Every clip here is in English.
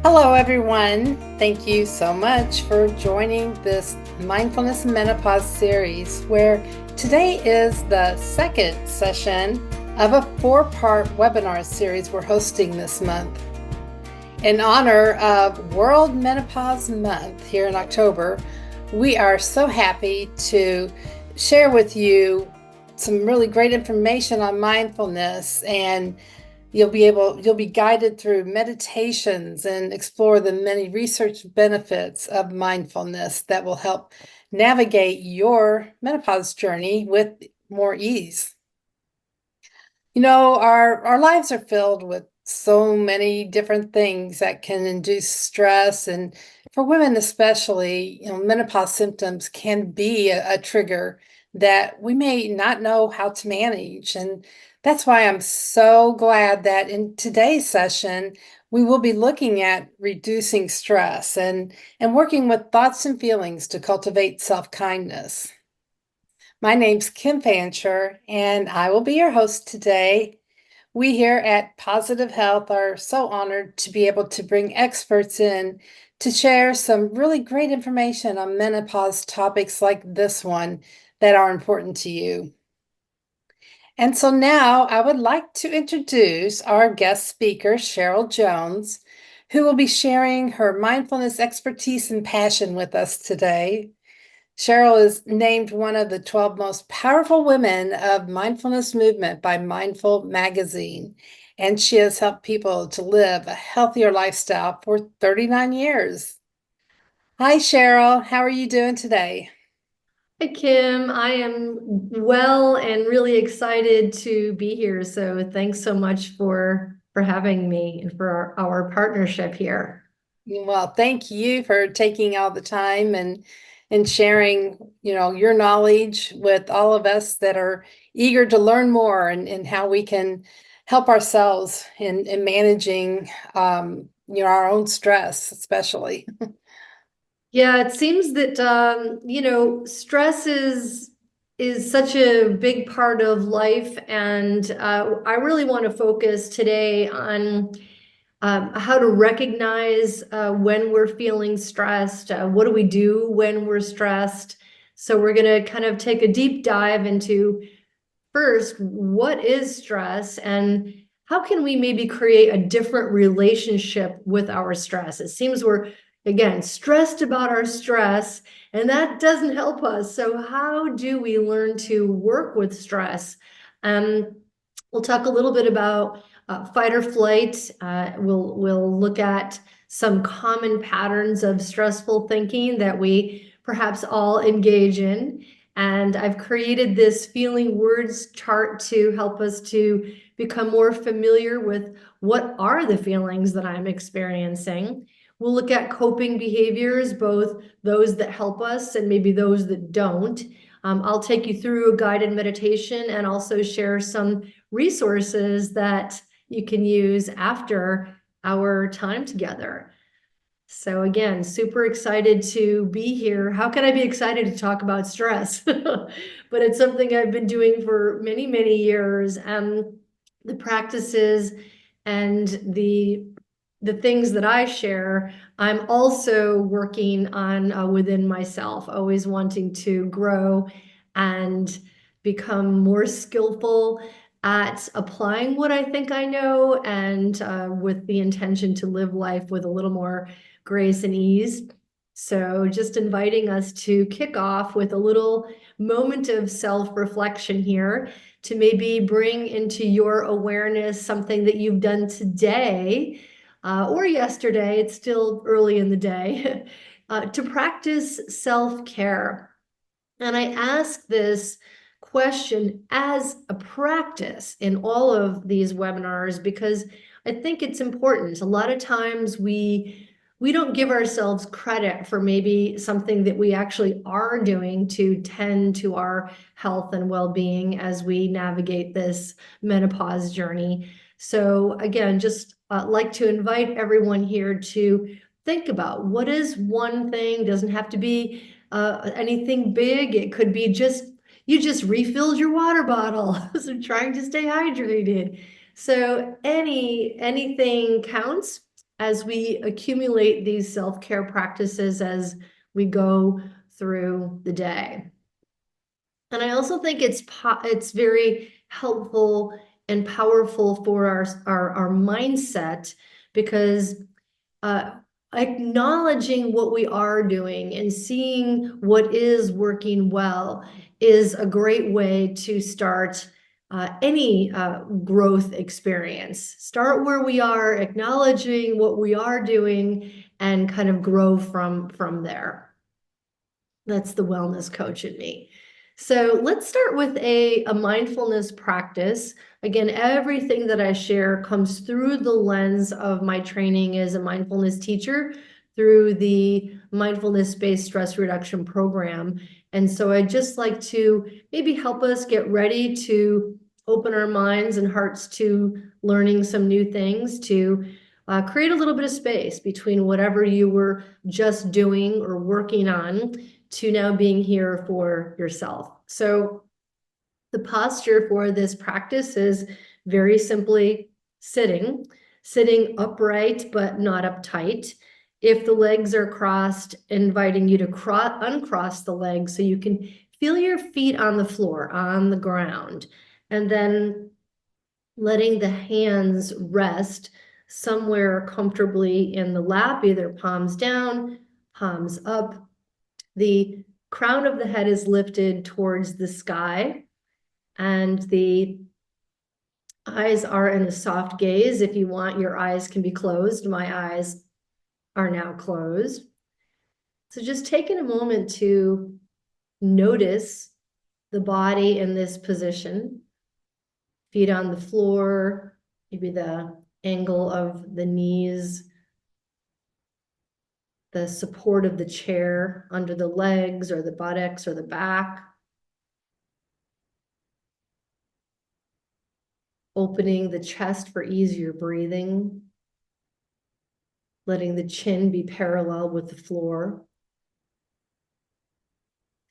Hello, everyone. Thank you so much for joining this Mindfulness Menopause series, where today is the second session of a four-part webinar series we're hosting this month. In honor of World Menopause Month here in October, we are so happy to share with you some really great information on mindfulness, and you'll be guided through meditations and explore the many research benefits of mindfulness that will help navigate your menopause journey with more ease. You know, our lives are filled with so many different things that can induce stress, and for women especially, menopause symptoms can be a trigger that we may not know how to manage. And that's why I'm so glad that in today's session, we will be looking at reducing stress and working with thoughts and feelings to cultivate self-kindness. My name's Kim Fancher, and I will be your host today. We here at Positive Health are so honored to be able to bring experts in to share some really great information on menopause topics like this one that are important to you. And so now I would like to introduce our guest speaker, Cheryl Jones, who will be sharing her mindfulness expertise and passion with us today. Cheryl is named one of the 12 most powerful women of mindfulness movement by Mindful magazine, and she has helped people to live a healthier lifestyle for 39 years. Hi, Cheryl. How are you doing today? Hi, Kim. I am well and really excited to be here. So thanks so much for having me and for our partnership here. Well, thank you for taking all the time and sharing, your knowledge with all of us that are eager to learn more and how we can help ourselves in managing our own stress, especially. Yeah, it seems that stress is such a big part of life, and I really want to focus today on how to recognize when we're feeling stressed. What do we do when we're stressed? So we're going to kind of take a deep dive into first, what is stress and how can we maybe create a different relationship with our stress? It seems we're, again, stressed about our stress, and that doesn't help us. So how do we learn to work with stress? We'll talk a little bit about fight or flight. We'll look at some common patterns of stressful thinking that we perhaps all engage in. And I've created this feeling words chart to help us to become more familiar with what are the feelings that I'm experiencing. We'll look at coping behaviors, both those that help us and maybe those that don't. I'll take you through a guided meditation and also share some resources that you can use after our time together. So again, super excited to be here. How can I be excited to talk about stress? But it's something I've been doing for many, many years. The practices and the things that I share, I'm also working on within myself, always wanting to grow and become more skillful at applying what I think I know, and with the intention to live life with a little more grace and ease. So just inviting us to kick off with a little moment of self-reflection here to maybe bring into your awareness something that you've done today or yesterday, it's still early in the day, to practice self-care. And I ask this question as a practice in all of these webinars because I think it's important. A lot of times we don't give ourselves credit for maybe something that we actually are doing to tend to our health and well-being as we navigate this menopause journey. So again, just like to invite everyone here to think about what is one thing, doesn't have to be anything big. It could be just you just refilled your water bottle, so trying to stay hydrated. So anything counts. as we accumulate these self-care practices as we go through the day. And I also think it's very helpful and powerful for our mindset, because acknowledging what we are doing and seeing what is working well is a great way to start any growth experience. Start where we are, acknowledging what we are doing, and kind of grow from there. That's the wellness coach in me. So let's start with a mindfulness practice. Again, everything that I share comes through the lens of my training as a mindfulness teacher through the mindfulness-based stress reduction program. And so I'd just like to maybe help us get ready to open our minds and hearts to learning some new things, to create a little bit of space between whatever you were just doing or working on to now being here for yourself. So the posture for this practice is very simply sitting upright, but not uptight. If the legs are crossed, inviting you to uncross the legs so you can feel your feet on the floor, on the ground, and then letting the hands rest somewhere comfortably in the lap, either palms down, palms up. The crown of the head is lifted towards the sky, and the eyes are in a soft gaze. If you want, your eyes can be closed. My eyes are now closed. So just taking a moment to notice the body in this position, feet on the floor, maybe the angle of the knees, the support of the chair under the legs or the buttocks or the back. Opening the chest for easier breathing. Letting the chin be parallel with the floor.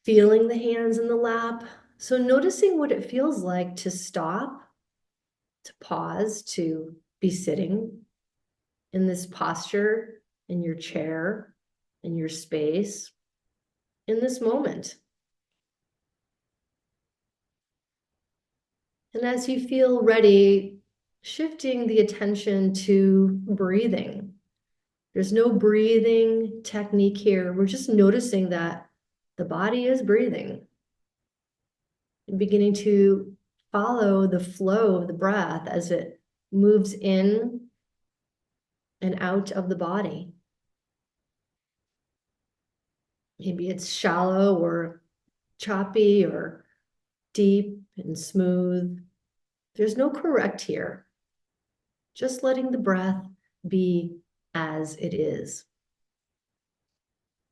Feeling the hands in the lap. So noticing what it feels like to stop, to pause, to be sitting in this posture, in your chair, in your space, in this moment. And as you feel ready, shifting the attention to breathing. There's no breathing technique here. We're just noticing that the body is breathing. And beginning to follow the flow of the breath as it moves in and out of the body. Maybe it's shallow or choppy or deep and smooth. There's no correct here. Just letting the breath be as it is.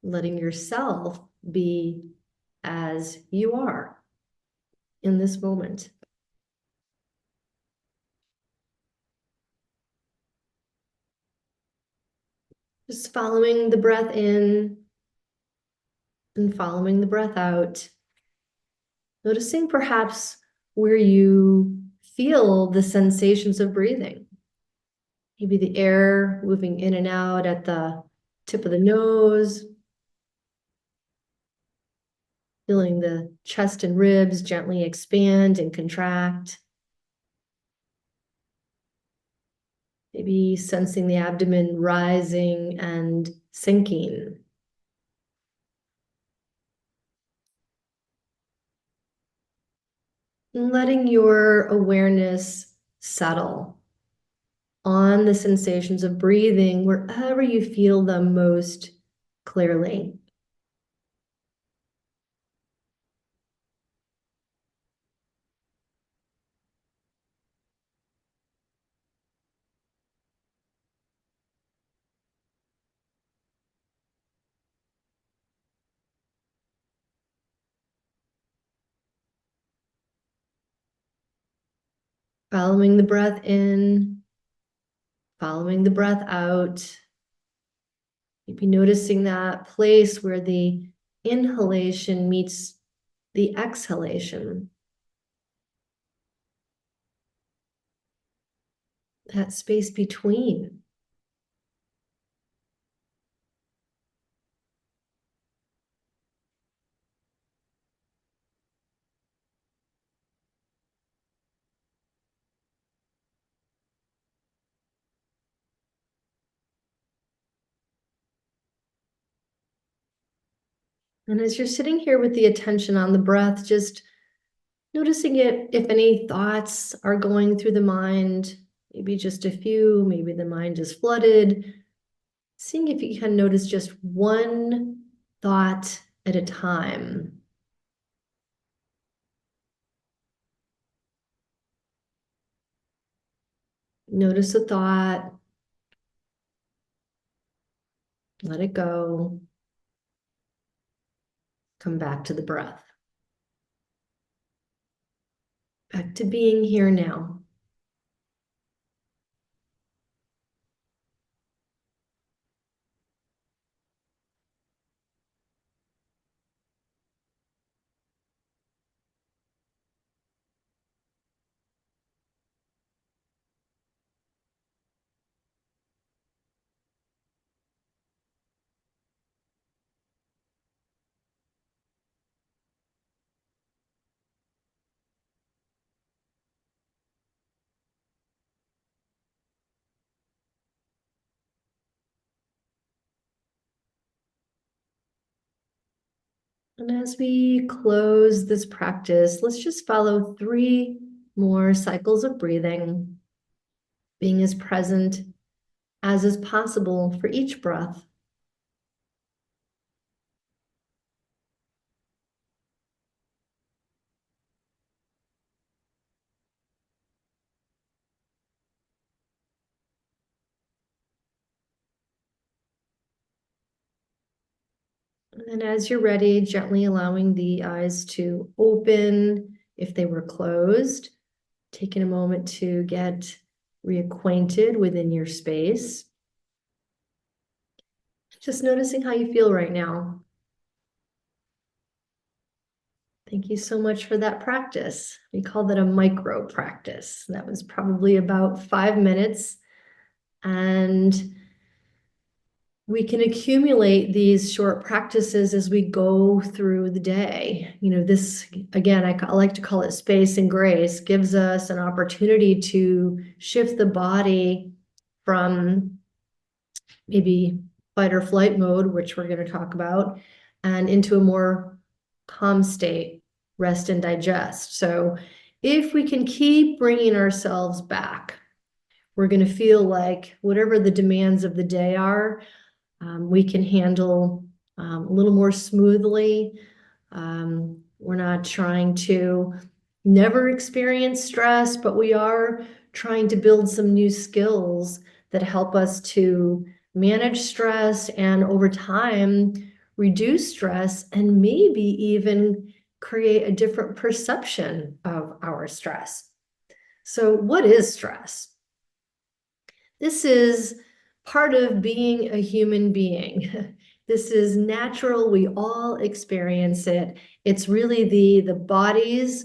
Letting yourself be as you are in this moment. Just following the breath in and following the breath out. Noticing perhaps where you feel the sensations of breathing. Maybe the air moving in and out at the tip of the nose. Feeling the chest and ribs gently expand and contract. Maybe sensing the abdomen rising and sinking. And letting your awareness settle on the sensations of breathing wherever you feel them most clearly. Following the breath in, following the breath out. Maybe noticing that place where the inhalation meets the exhalation. That space between. And as you're sitting here with the attention on the breath, just noticing if any thoughts are going through the mind, maybe just a few, maybe the mind is flooded, seeing if you can notice just one thought at a time. Notice a thought, let it go, come back to the breath, back to being here now. And as we close this practice, let's just follow 3 more cycles of breathing, being as present as is possible for each breath. And as you're ready, gently allowing the eyes to open if they were closed, taking a moment to get reacquainted within your space. Just noticing how you feel right now. Thank you so much for that practice. We call that a micro practice. That was probably about 5 minutes. And we can accumulate these short practices as we go through the day. You know, this, again, I like to call it space and grace, gives us an opportunity to shift the body from maybe fight or flight mode, which we're going to talk about, and into a more calm state, rest and digest. So if we can keep bringing ourselves back, we're going to feel like whatever the demands of the day are, we can handle a little more smoothly. We're not trying to never experience stress, but we are trying to build some new skills that help us to manage stress and over time reduce stress and maybe even create a different perception of our stress. So what is stress? This is part of being a human being. This is natural. We all experience it. It's really the body's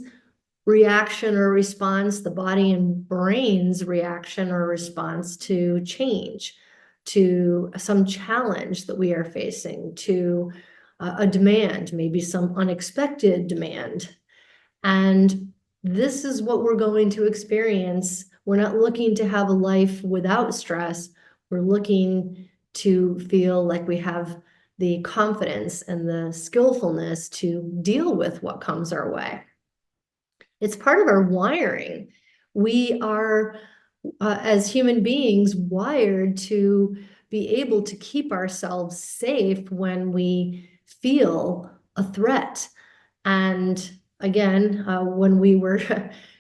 reaction or response, the body and brain's reaction or response to change, to some challenge that we are facing, to a demand, maybe some unexpected demand. And this is what we're going to experience. We're not looking to have a life without stress. We're looking to feel like we have the confidence and the skillfulness to deal with what comes our way. It's part of our wiring. We are, as human beings, wired to be able to keep ourselves safe when we feel a threat. And again, when we were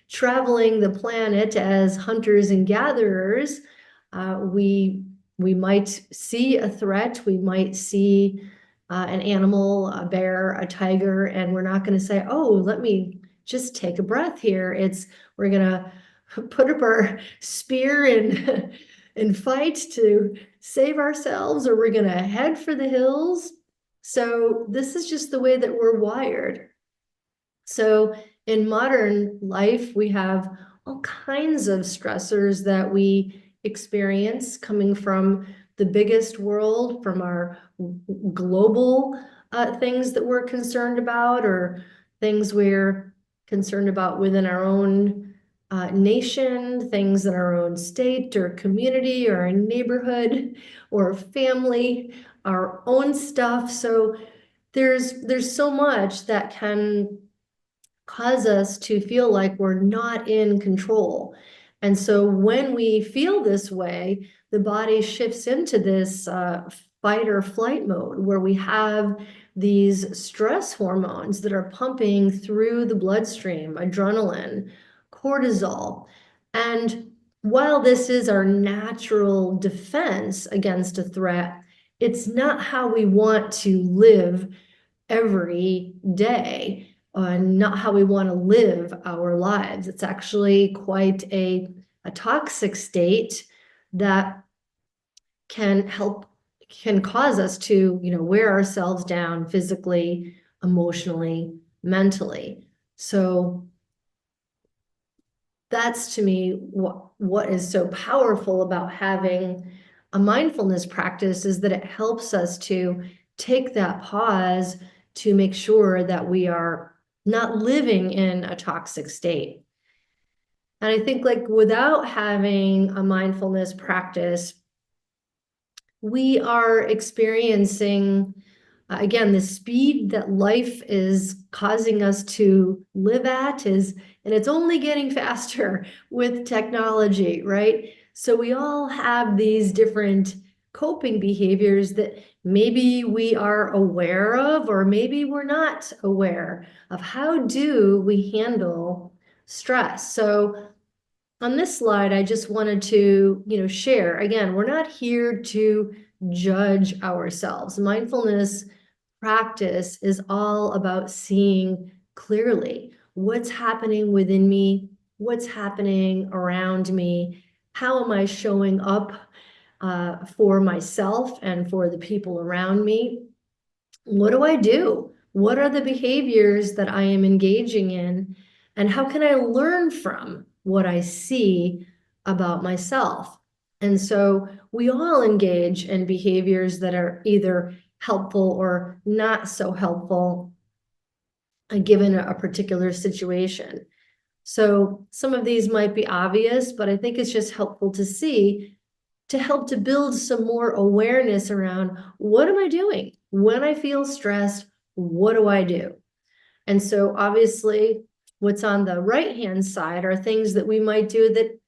traveling the planet as hunters and gatherers, we might see a threat, we might see an animal, a bear, a tiger, and we're not going to say, "Oh, let me just take a breath here." We're gonna put up our spear and and fight to save ourselves, or we're gonna head for the hills. So this is just the way that we're wired. So in modern life, we have all kinds of stressors that we experience coming from the biggest world, from our global things that we're concerned about, or things we're concerned about within our own nation, things in our own state or community or our neighborhood or family, our own stuff. So there's so much that can cause us to feel like we're not in control. And so when we feel this way, the body shifts into this fight or flight mode where we have these stress hormones that are pumping through the bloodstream, adrenaline, cortisol. And while this is our natural defense against a threat, it's not how we want to live every day, not how we want to live our lives. It's actually quite a toxic state that can cause us to, wear ourselves down physically, emotionally, mentally. So that's to me what is so powerful about having a mindfulness practice is that it helps us to take that pause to make sure that we are not living in a toxic state. And I think like without having a mindfulness practice, we are experiencing, again, the speed that life is causing us to live at and it's only getting faster with technology, right? So we all have these different coping behaviors that maybe we are aware of, or maybe we're not aware of. How do we handle stress? So on this slide, I just wanted to, share, again, we're not here to judge ourselves. Mindfulness practice is all about seeing clearly what's happening within me, what's happening around me, how am I showing up for myself and for the people around me. What do I do? What are the behaviors that I am engaging in? And how can I learn from what I see about myself? And so we all engage in behaviors that are either helpful or not so helpful given a particular situation. So some of these might be obvious, but I think it's just helpful to see to help to build some more awareness around what am I doing when I feel stressed? What do I do? And so obviously what's on the right-hand side are things that we might do that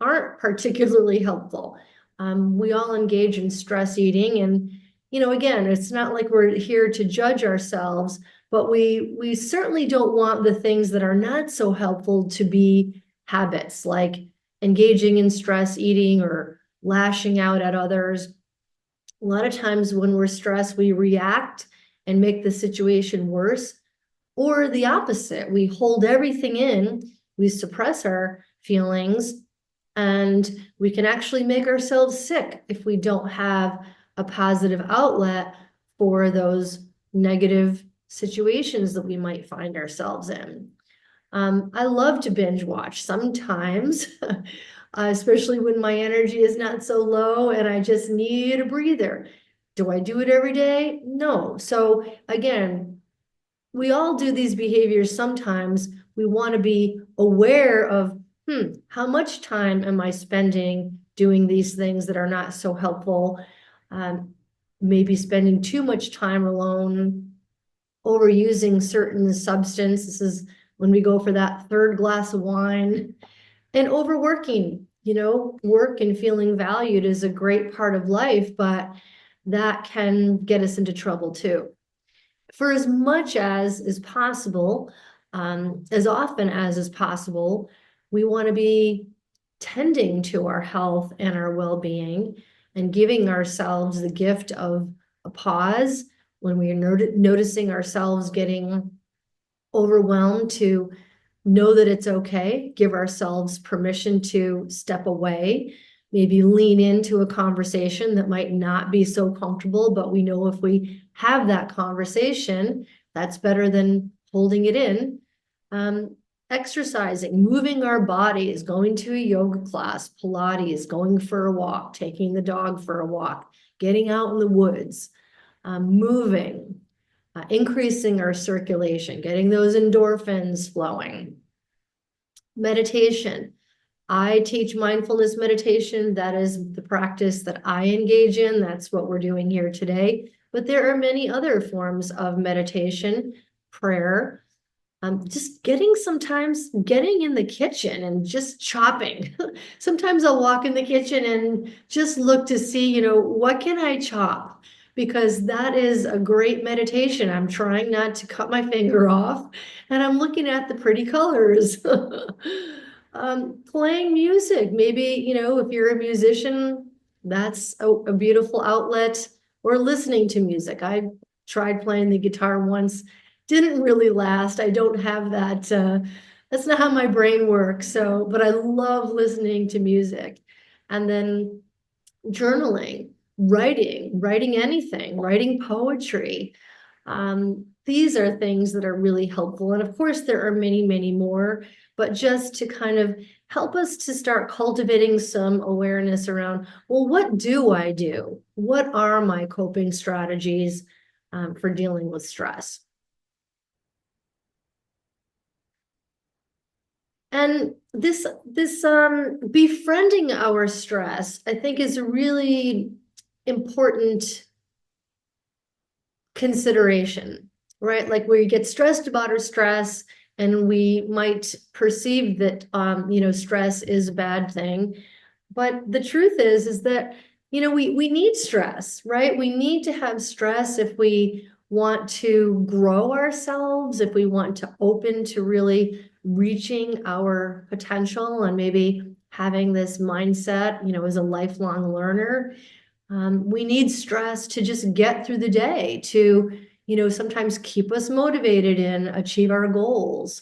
aren't particularly helpful. We all engage in stress eating and, again, it's not like we're here to judge ourselves, but we certainly don't want the things that are not so helpful to be habits like engaging in stress eating or lashing out at others. A lot of times when we're stressed, we react and make the situation worse, or the opposite. We hold everything in, we suppress our feelings, and we can actually make ourselves sick if we don't have a positive outlet for those negative situations that we might find ourselves in. I love to binge watch sometimes, especially when my energy is not so low and I just need a breather. Do I do it every day? No. So again, we all do these behaviors sometimes. We want to be aware of, how much time am I spending doing these things that are not so helpful? Maybe spending too much time alone, overusing certain substance. This is when we go for that third glass of wine, and overworking. Work and feeling valued is a great part of life, but that can get us into trouble too. For as much as is possible, as often as is possible, we want to be tending to our health and our well-being and giving ourselves the gift of a pause when we are noticing ourselves getting overwhelmed, to know that it's okay, give ourselves permission to step away, maybe lean into a conversation that might not be so comfortable, but we know if we have that conversation, that's better than holding it in. Exercising, moving our bodies, going to a yoga class, Pilates, going for a walk, taking the dog for a walk, getting out in the woods, moving, increasing our circulation, getting those endorphins flowing. Meditation, I teach mindfulness meditation. That is the practice that I engage in. That's what we're doing here today. But there are many other forms of meditation, prayer, just sometimes getting in the kitchen and just chopping. Sometimes I'll walk in the kitchen and just look to see, what can I chop? Because that is a great meditation. I'm trying not to cut my finger off, and I'm looking at the pretty colors. Playing music, maybe, if you're a musician, that's a beautiful outlet, or listening to music. I tried playing the guitar once, didn't really last. I don't have that, that's not how my brain works. So, but I love listening to music. And then journaling, writing anything, writing poetry. These are things that are really helpful. And of course, there are many, many more, but just to kind of help us to start cultivating some awareness around, well, what do I do? What are my coping strategies for dealing with stress? And this befriending our stress, I think, is a really important consideration, right? Like we get stressed about our stress, and we might perceive that stress is a bad thing. But the truth is that, we need stress, right? We need to have stress if we want to grow ourselves, if we want to open to really reaching our potential and maybe having this mindset, as a lifelong learner. We need stress to just get through the day, to, sometimes keep us motivated and achieve our goals.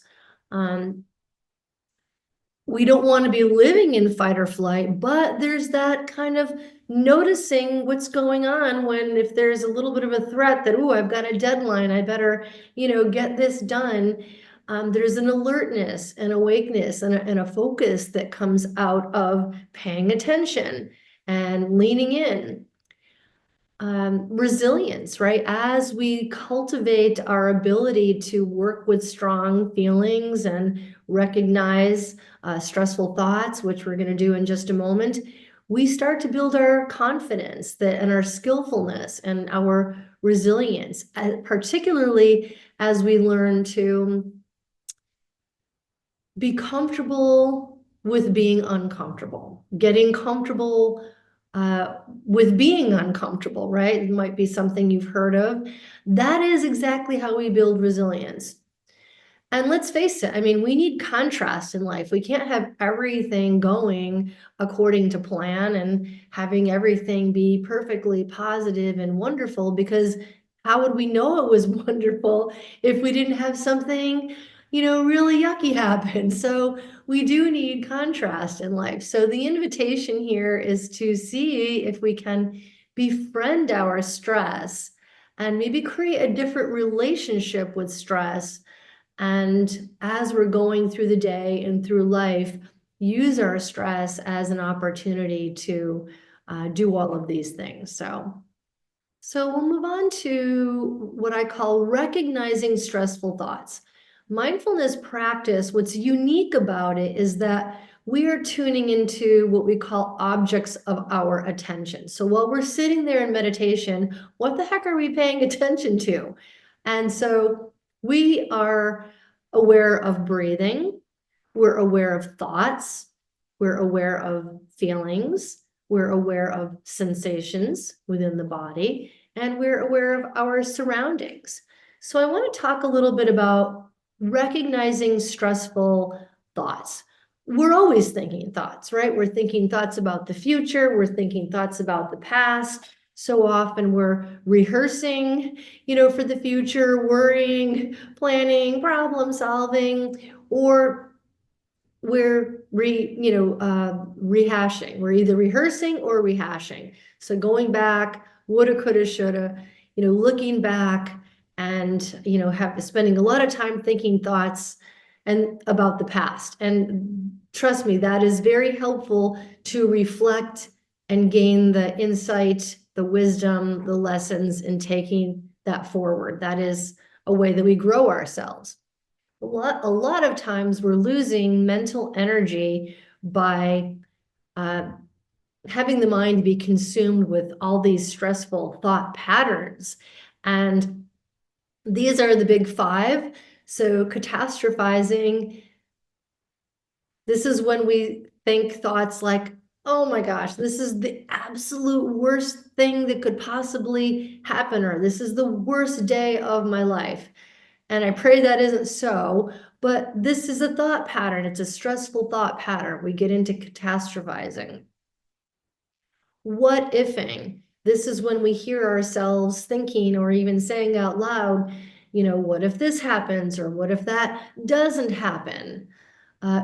We don't want to be living in fight or flight, but there's that kind of noticing what's going on when, if there's a little bit of a threat that, oh, I've got a deadline, I better, get this done. There's an alertness and awakeness and a focus that comes out of paying attention and leaning in. Resilience, right? As we cultivate our ability to work with strong feelings and recognize stressful thoughts, which we're going to do in just a moment, we start to build our confidence and our skillfulness and our resilience, particularly as we learn to be comfortable with being uncomfortable, getting comfortable with being uncomfortable, right? It might be something you've heard of. That is exactly how we build resilience. And let's face it, I mean, we need contrast in life. We can't have everything going according to plan and having everything be perfectly positive and wonderful, because how would we know it was wonderful if we didn't have something, really yucky happen? So we do need contrast in life. So the invitation here is to see if we can befriend our stress and maybe create a different relationship with stress. And as we're going through the day and through life, use our stress as an opportunity to do all of these things. So we'll move on to what I call recognizing stressful thoughts. Mindfulness practice, what's unique about it is that we are tuning into what we call objects of our attention. So while we're sitting there in meditation, what the heck are we paying attention to? And so we are aware of breathing, we're aware of thoughts, we're aware of feelings, we're aware of sensations within the body, and we're aware of our surroundings. So I want to talk a little bit about recognizing stressful thoughts. We're always thinking thoughts, right? We're thinking thoughts about the future, we're thinking thoughts about the past. So often we're rehearsing, for the future, worrying, planning, problem solving, or we're rehashing. We're either rehearsing or rehashing. So going back, woulda, coulda, shoulda, looking back and, spending a lot of time thinking thoughts and about the past. And trust me, that is very helpful to reflect and gain the insight, the wisdom, the lessons in taking that forward. That is a way that we grow ourselves. A lot of times we're losing mental energy by having the mind be consumed with all these stressful thought patterns. And these are the big five. So catastrophizing, this is when we think thoughts like, oh my gosh, this is the absolute worst thing that could possibly happen, or this is the worst day of my life. And I pray that isn't so, but this is a thought pattern. It's a stressful thought pattern. We get into catastrophizing. What ifing? This is when we hear ourselves thinking or even saying out loud, what if this happens, or what if that doesn't happen?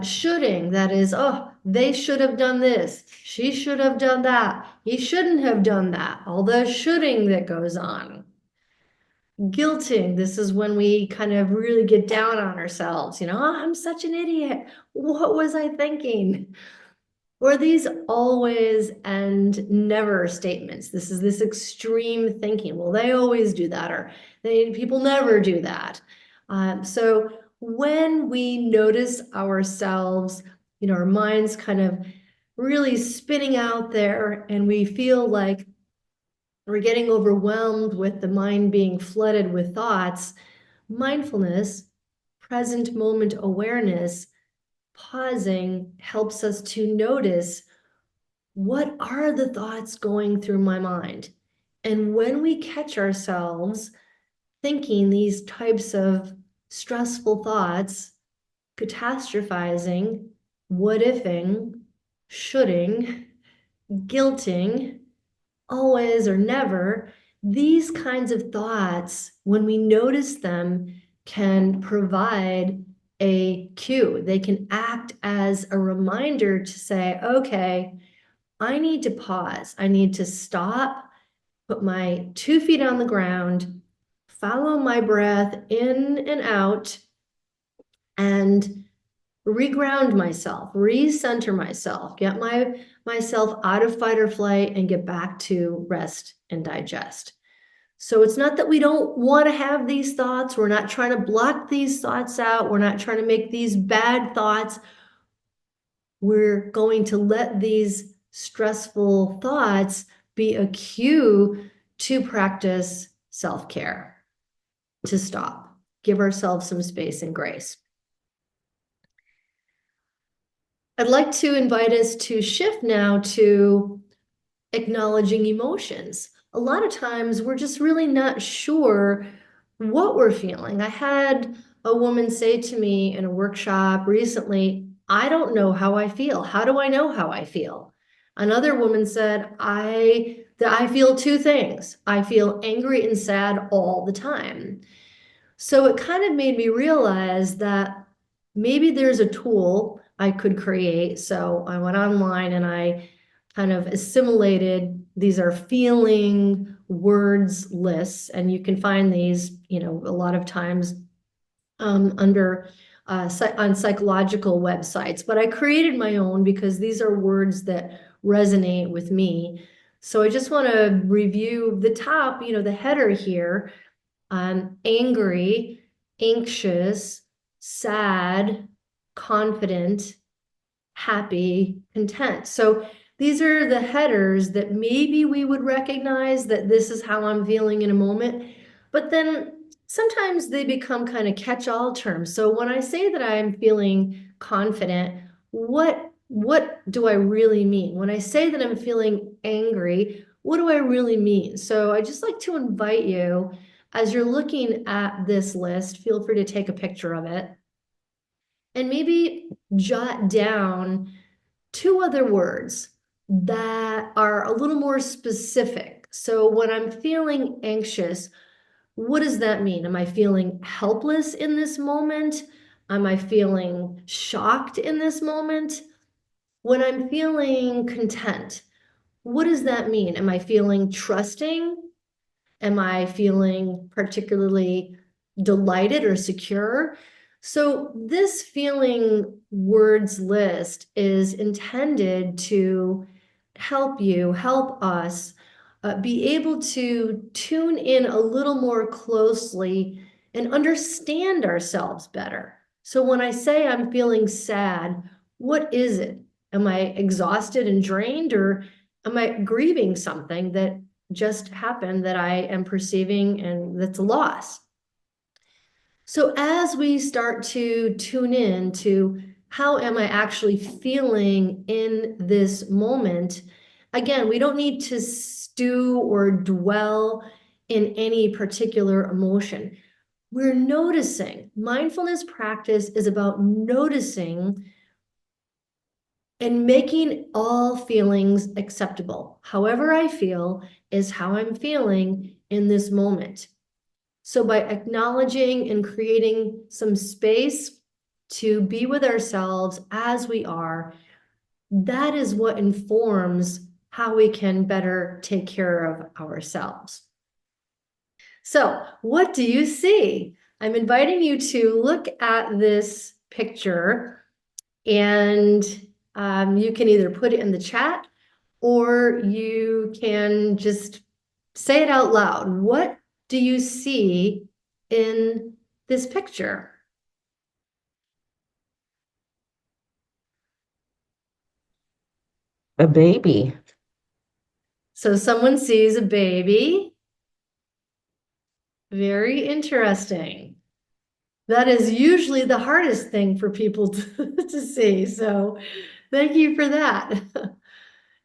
Shoulding, that is, oh, they should have done this. She should have done that. He shouldn't have done that. All the shoulding that goes on. Guilting, this is when we kind of really get down on ourselves. Oh, I'm such an idiot. What was I thinking? Or these always and never statements. This is this extreme thinking. Well, they always do that, or people never do that. So when we notice ourselves, our minds kind of really spinning out there, and we feel like we're getting overwhelmed with the mind being flooded with thoughts, mindfulness, present moment awareness, pausing helps us to notice, what are the thoughts going through my mind? And when we catch ourselves thinking these types of stressful thoughts, catastrophizing, what ifing, shoulding, guilting, always or never, these kinds of thoughts, when we notice them, can provide a cue. They can act as a reminder to say, okay, I need to pause. I need to stop, put my 2 feet on the ground, follow my breath in and out, and reground myself, recenter myself, get myself out of fight or flight, and get back to rest and digest. So it's not that we don't want to have these thoughts. We're not trying to block these thoughts out. We're not trying to make these bad thoughts. We're going to let these stressful thoughts be a cue to practice self-care, to stop, give ourselves some space and grace. I'd like to invite us to shift now to acknowledging emotions. A lot of times we're just really not sure what we're feeling. I had a woman say to me in a workshop recently, I don't know how I feel. How do I know how I feel? Another woman said, I feel two things. I feel angry and sad all the time. So it kind of made me realize that maybe there's a tool I could create. So I went online and I kind of assimilated, these are feeling words lists, and you can find these, a lot of times under on psychological websites. But I created my own because these are words that resonate with me. So I just want to review the top, the header here. Angry, anxious, sad, confident, happy, content. So these are the headers that maybe we would recognize that this is how I'm feeling in a moment, but then sometimes they become kind of catch-all terms. So when I say that I'm feeling confident, what do I really mean? When I say that I'm feeling angry, what do I really mean? So I just like to invite you, as you're looking at this list, feel free to take a picture of it and maybe jot down 2 other words that are a little more specific. So when I'm feeling anxious, what does that mean? Am I feeling helpless in this moment? Am I feeling shocked in this moment? When I'm feeling content, what does that mean? Am I feeling trusting? Am I feeling particularly delighted or secure? So this feeling words list is intended to help us be able to tune in a little more closely and understand ourselves better. So when I say I'm feeling sad, what is it? Am I exhausted and drained, or am I grieving something that just happened that I am perceiving and that's a loss? So as we start to tune in to how am I actually feeling in this moment, again, we don't need to stew or dwell in any particular emotion. We're noticing. Mindfulness practice is about noticing and making all feelings acceptable. However I feel is how I'm feeling in this moment. So by acknowledging and creating some space to be with ourselves as we are, that is what informs how we can better take care of ourselves. So what do you see? I'm inviting you to look at this picture, and you can either put it in the chat or you can just say it out loud. What do you see in this picture? A baby. So someone sees a baby. Very interesting. That is usually the hardest thing for people to see. So thank you for that.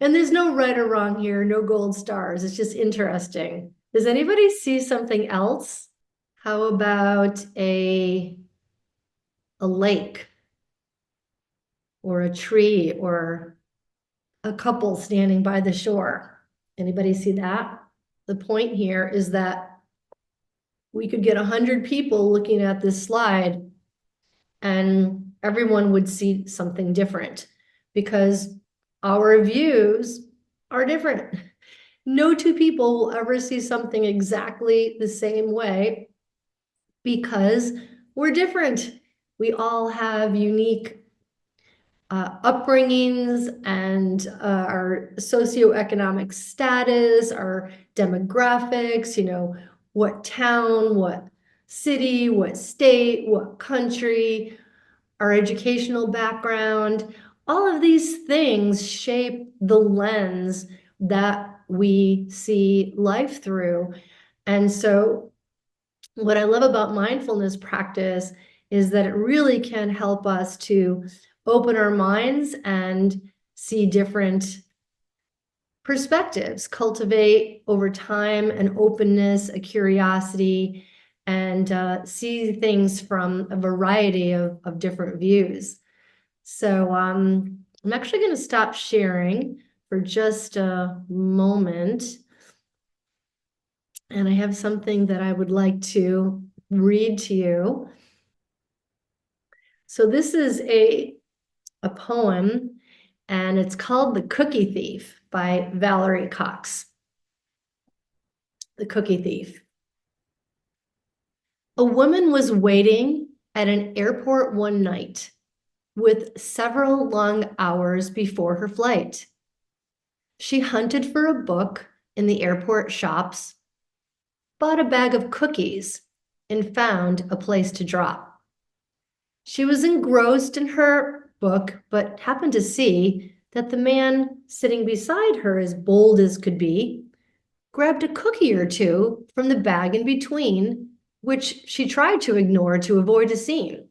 And there's no right or wrong here, no gold stars. It's just interesting. Does anybody see something else? How about a lake or a tree or a couple standing by the shore? Anybody see that? The point here is that we could get 100 people looking at this slide and everyone would see something different because our views are different. No two people will ever see something exactly the same way because we're different. We all have unique upbringings and our socioeconomic status, our demographics, what town, what city, what state, what country, our educational background. All of these things shape the lens that we see life through. And so what I love about mindfulness practice is that it really can help us to open our minds and see different perspectives, cultivate over time an openness, a curiosity, and see things from a variety of different views. So I'm actually going to stop sharing for just a moment. And I have something that I would like to read to you. So this is a poem, and it's called The Cookie Thief by Valerie Cox. The Cookie Thief. A woman was waiting at an airport one night with several long hours before her flight. She hunted for a book in the airport shops, bought a bag of cookies, and found a place to drop. She was engrossed in her book, but happened to see that the man sitting beside her, as bold as could be, grabbed a cookie or two from the bag in between, which she tried to ignore to avoid a scene.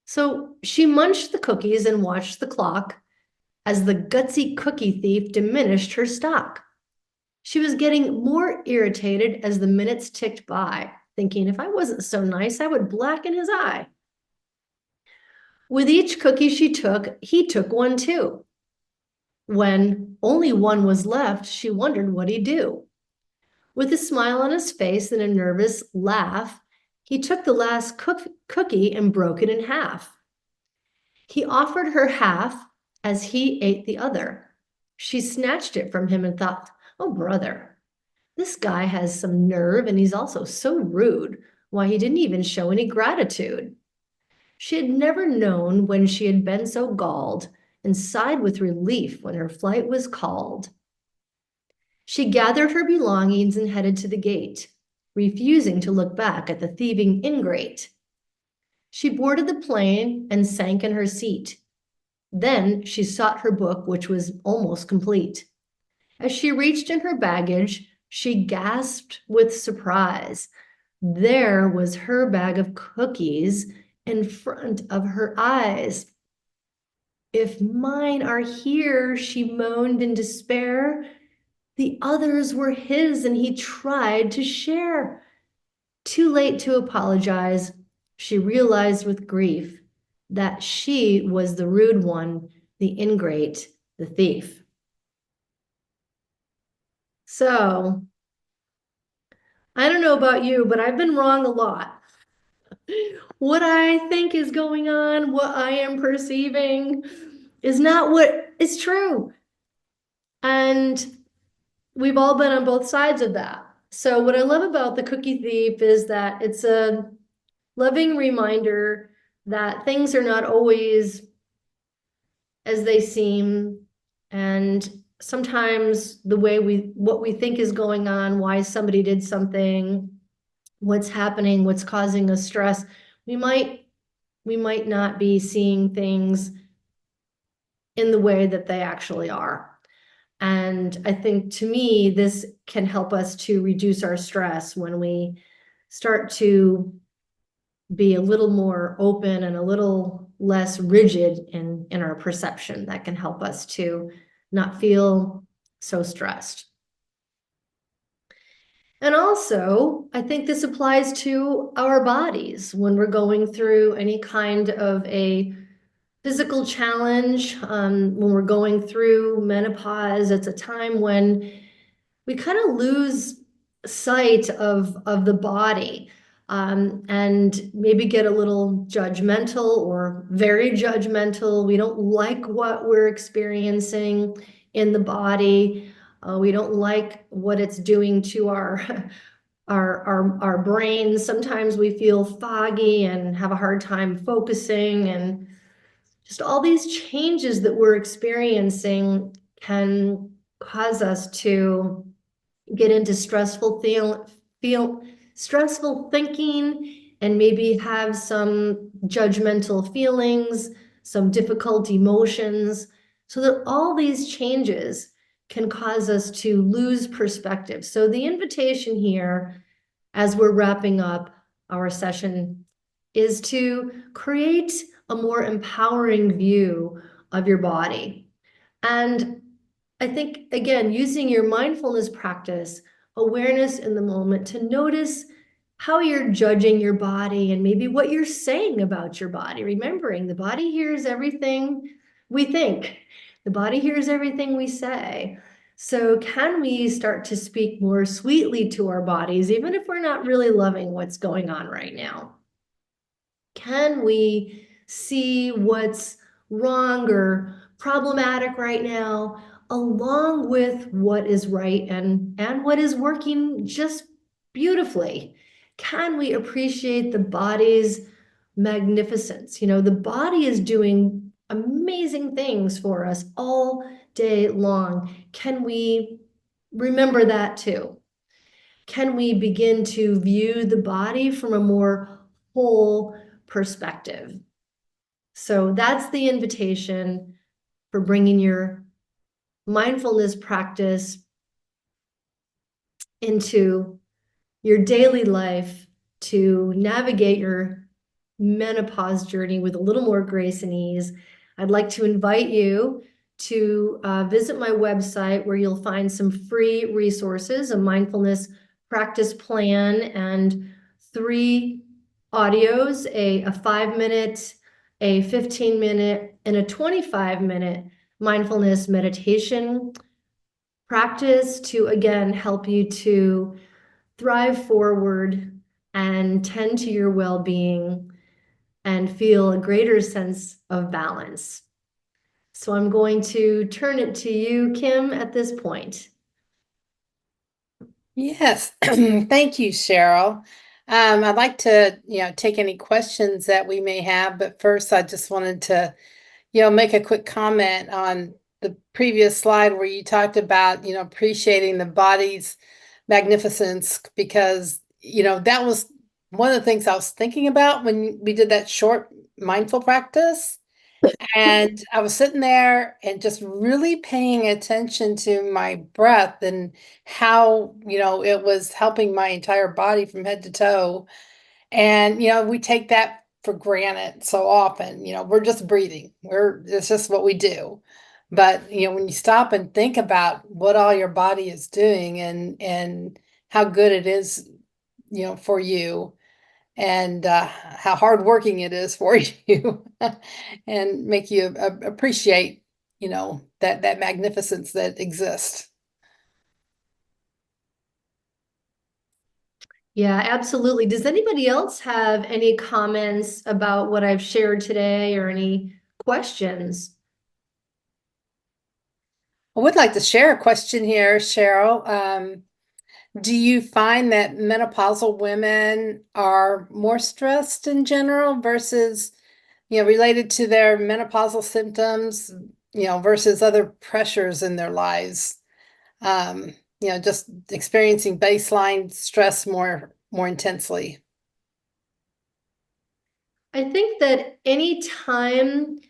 So she munched the cookies and watched the clock as the gutsy cookie thief diminished her stock. She was getting more irritated as the minutes ticked by, thinking if I wasn't so nice, I would blacken his eye. With each cookie she took, he took one too. When only one was left, she wondered what he'd do. With a smile on his face and a nervous laugh, he took the last cookie and broke it in half. He offered her half as he ate the other. She snatched it from him and thought, oh, brother, this guy has some nerve and he's also so rude. Why, he didn't even show any gratitude. She had never known when she had been so galled and sighed with relief when her flight was called. She gathered her belongings and headed to the gate, refusing to look back at the thieving ingrate. She boarded the plane and sank in her seat. Then she sought her book, which was almost complete. As she reached in her baggage, she gasped with surprise. There was her bag of cookies in front of her eyes. If mine are here, she moaned in despair. The others were his, and he tried to share. Too late to apologize, she realized with grief that she was the rude one, the ingrate, the thief. So, I don't know about you, but I've been wrong a lot. What I think is going on, what I am perceiving, is not what is true. And we've all been on both sides of that. So, what I love about the cookie thief is that it's a loving reminder that things are not always as they seem. And sometimes the way what we think is going on, why somebody did something, what's happening, what's causing us stress, we might not be seeing things in the way that they actually are. And I think, to me, this can help us to reduce our stress when we start to be a little more open and a little less rigid in our perception. That can help us to not feel so stressed. And also, I think this applies to our bodies when we're going through any kind of a physical challenge, when we're going through menopause. It's a time when we kind of lose sight of the body, and maybe get a little judgmental or very judgmental. We don't like what we're experiencing in the body. We don't like what it's doing to our our brains. Sometimes we feel foggy and have a hard time focusing, and just all these changes that we're experiencing can cause us to get into stressful thinking, and maybe have some judgmental feelings, some difficult emotions, so that all these changes can cause us to lose perspective. So the invitation here, as we're wrapping up our session, is to create a more empowering view of your body. And I think, again, using your mindfulness practice, awareness in the moment, to notice how you're judging your body and maybe what you're saying about your body. Remembering the body hears everything we think, the body hears everything we say. So, can we start to speak more sweetly to our bodies, even if we're not really loving what's going on right now? Can we see what's wrong or problematic right now, along with what is right and what is working just beautifully? Can we appreciate the body's magnificence? The body is doing amazing things for us all day long. Can we remember that too? Can we begin to view the body from a more whole perspective? So that's the invitation for bringing your mindfulness practice into your daily life to navigate your menopause journey with a little more grace and ease. I'd like to invite you to visit my website, where you'll find some free resources, a mindfulness practice plan, and 3 audios, a 5-minute, a 15-minute, and a 25-minute mindfulness meditation practice to, again, help you to thrive forward and tend to your well-being and feel a greater sense of balance. So I'm going to turn it to you, Kim, at this point. Yes, thank you, Cheryl. I'd like to, take any questions that we may have, but first I just wanted to, make a quick comment on the previous slide where you talked about, appreciating the body's magnificence, because, that was one of the things I was thinking about when we did that short mindful practice. And I was sitting there and just really paying attention to my breath and how, it was helping my entire body from head to toe. And, we take that for granted so often. We're just breathing. It's just what we do. But, when you stop and think about what all your body is doing and how good it is, for you, and how hardworking it is for you, and make you appreciate, that magnificence that exists. Yeah, absolutely. Does anybody else have any comments about what I've shared today or any questions? I would like to share a question here, Cheryl. Do you find that menopausal women are more stressed in general versus, related to their menopausal symptoms, versus other pressures in their lives? Um, just experiencing baseline stress more intensely. I think that anytime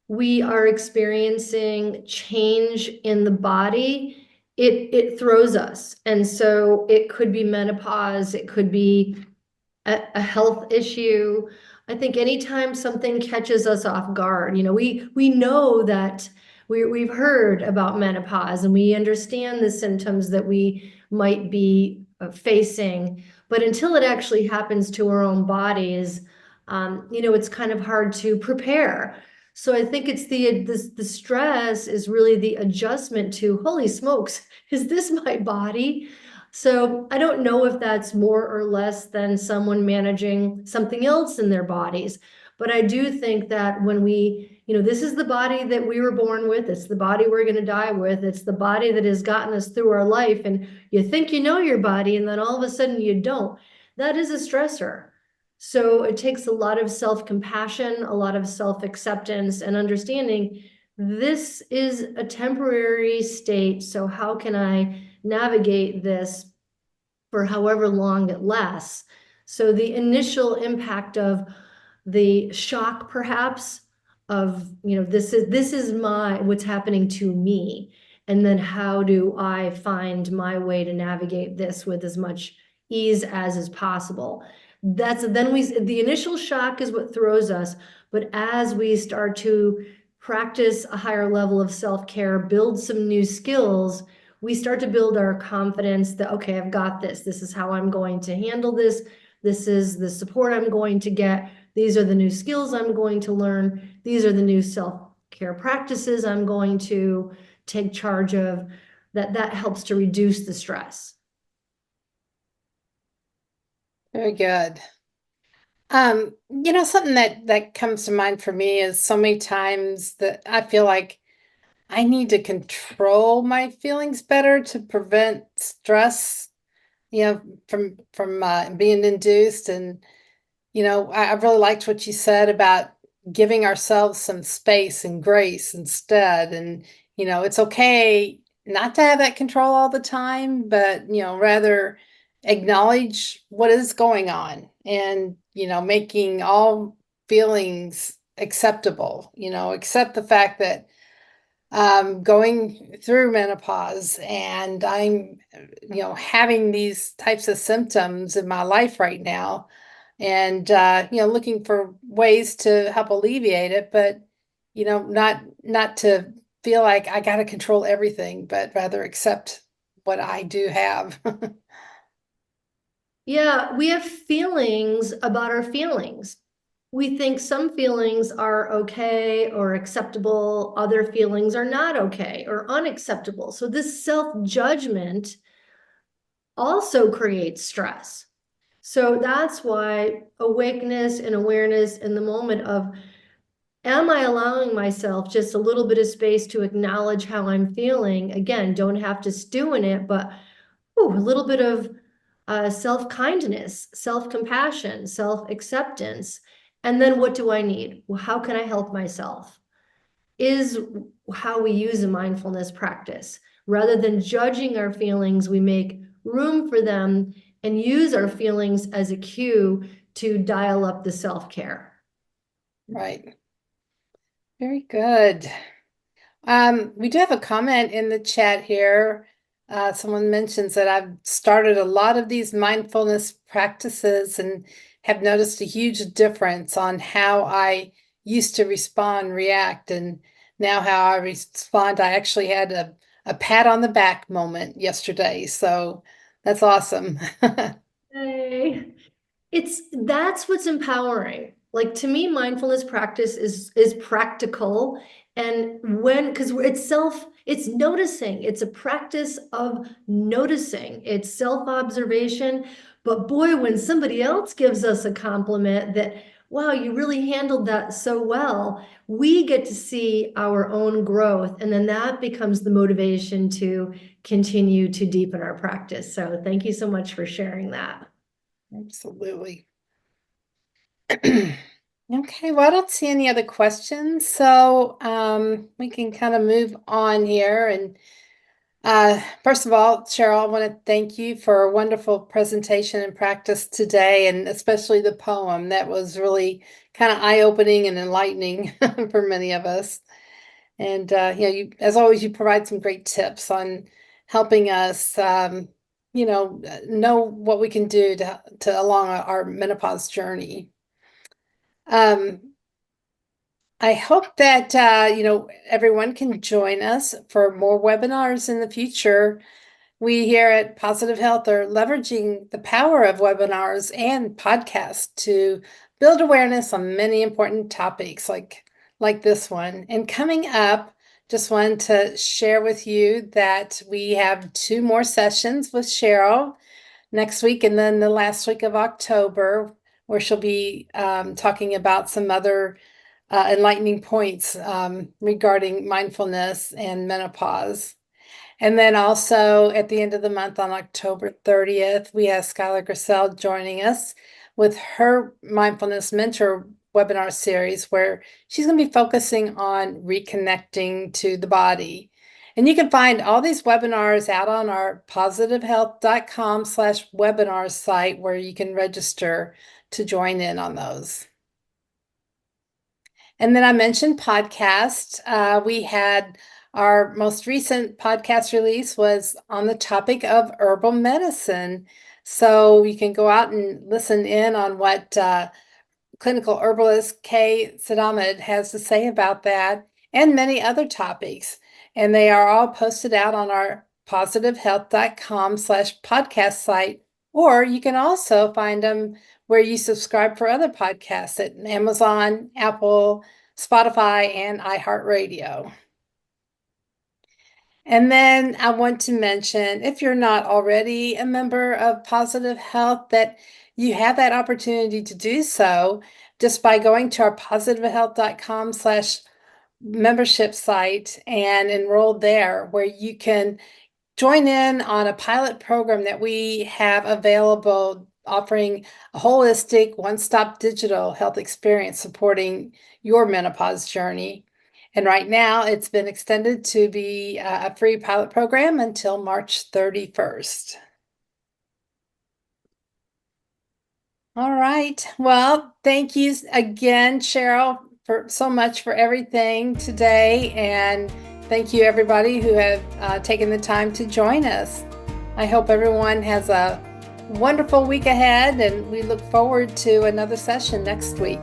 we are experiencing change in the body, it throws us. And so it could be menopause, it could be a health issue. I think anytime something catches us off guard, we know that we've heard about menopause and we understand the symptoms that we might be facing, but until it actually happens to our own bodies, it's kind of hard to prepare. So I think it's the stress is really the adjustment to, holy smokes, is this my body? So I don't know if that's more or less than someone managing something else in their bodies. But I do think that when this is the body that we were born with, it's the body we're going to die with, it's the body that has gotten us through our life. And you think you know your body, and then all of a sudden you don't. That is a stressor. So it takes a lot of self-compassion, a lot of self-acceptance, and understanding this is a temporary state. So how can I navigate this for however long it lasts? So the initial impact of the shock, perhaps, of, this is my what's happening to me. And then how do I find my way to navigate this with as much ease as is possible? The initial shock is what throws us. But as we start to practice a higher level of self-care, build some new skills, we start to build our confidence that, okay, I've got this. This is how I'm going to handle this. This is the support I'm going to get. These are the new skills I'm going to learn. These are the new self-care practices I'm going to take charge of. That helps to reduce the stress. Very good. Something that comes to mind for me is so many times that I feel like I need to control my feelings better to prevent stress, from being induced. And I really liked what you said about giving ourselves some space and grace instead. And, it's okay not to have that control all the time, but, rather acknowledge what is going on and, making all feelings acceptable, accept the fact that going through menopause and I'm, having these types of symptoms in my life right now, and looking for ways to help alleviate it, but not to feel like I got to control everything, but rather accept what I do have. Yeah, we have feelings about our feelings. We think some feelings are okay or acceptable, other feelings are not okay or unacceptable. So this self-judgment also creates stress. So that's why awakeness and awareness in the moment of, am I allowing myself just a little bit of space to acknowledge how I'm feeling? Again, don't have to stew in it, but a little bit of self-kindness, self-compassion, self-acceptance. And then what do I need? Well, how can I help myself? Is how we use a mindfulness practice. Rather than judging our feelings, we make room for them and use our feelings as a cue to dial up the self-care. Right. Very good. We do have a comment in the chat here. Someone mentions that I've started a lot of these mindfulness practices and have noticed a huge difference on how I used to respond, react, and now how I respond. I actually had a pat on the back moment yesterday, so that's awesome. Hey. That's what's empowering. Like to me, mindfulness practice is practical. And because it's noticing, it's a practice of noticing, it's self-observation. But boy, when somebody else gives us a compliment that, wow, you really handled that so well, we get to see our own growth. And then that becomes the motivation to continue to deepen our practice. So thank you so much for sharing that. Absolutely. Okay, well, I don't see any other questions, so we can kind of move on here. And first of all, Cheryl, I want to thank you for a wonderful presentation and practice today, and especially the poem. That was really kind of eye-opening and enlightening for many of us. And as always, you provide some great tips on helping us, know what we can do to along our menopause journey. I hope that everyone can join us for more webinars in the future. We here at Positive Health are leveraging the power of webinars and podcasts to build awareness on many important topics like this one. And coming up, just wanted to share with you that we have 2 more sessions with Cheryl next week and then the last week of October, where she'll be talking about some other enlightening points regarding mindfulness and menopause. And then also at the end of the month on October 30th, we have Skylar Grissel joining us with her mindfulness mentor webinar series, where she's going to be focusing on reconnecting to the body. And you can find all these webinars out on our positivehealth.com/webinars site, where you can register to join in on those. And then I mentioned podcasts. We had our most recent podcast release was on the topic of herbal medicine. So you can go out and listen in on what clinical herbalist Kay Sadamad has to say about that and many other topics. And they are all posted out on our positivehealth.com/podcast site, or you can also find them where you subscribe for other podcasts at Amazon, Apple, Spotify, and iHeartRadio. And then I want to mention, if you're not already a member of Positive Health, that you have that opportunity to do so just by going to our positivehealth.com/membership site and enroll there, where you can join in on a pilot program that we have available, offering a holistic, one-stop digital health experience supporting your menopause journey. And right now, it's been extended to be a free pilot program until March 31st. All right. Well, thank you again, Cheryl, for so much for everything today. And thank you, everybody who have taken the time to join us. I hope everyone has a wonderful week ahead, and we look forward to another session next week.